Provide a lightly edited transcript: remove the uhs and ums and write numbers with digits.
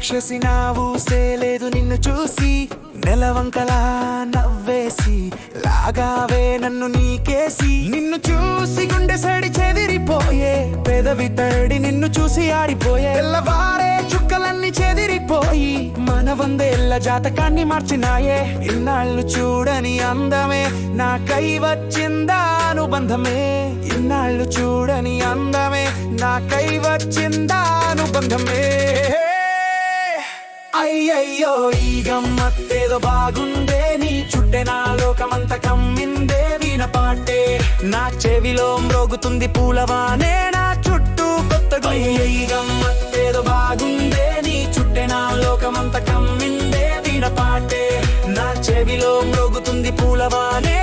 రాక్షసి నా ఊసేలేదు నిన్ను చూసి నెలవంకలా నవ్వేసి లాగావే నన్ను నీకేసి నిన్ను చూసి గుండె సడి చెదిరిపోయే పెదవి తడి నిన్ను చూసి ఆడిపోయే తెల్లవారే చుక్కలన్నీ చెదిరిపోయి మన వందేళ్ల జాతకాన్ని మార్చినాయే ఇన్నాళ్ళు చూడని అందమే నాకై వచ్చిందా అనుబంధమే ఇన్నాళ్ళు చూడని అందమే నాకై వచ్చిందా అనుబంధమే అయ్యయ్యో ఈ గమ్మత్తేదో బాగుందే నీ చుట్టే నా లోకమంత కమ్మిందే వీణ పాటే నా చెవిలో మ్రోగుతుంది పూలవానే నా చుట్టూ కొత్తగా ఈ గమ్మత్తేదో బాగుందే నీ చుట్టే నా లోకమంత కమ్మిందే వీణ పాటే నా చెవిలో మ్రోగుతుంది పూలవానే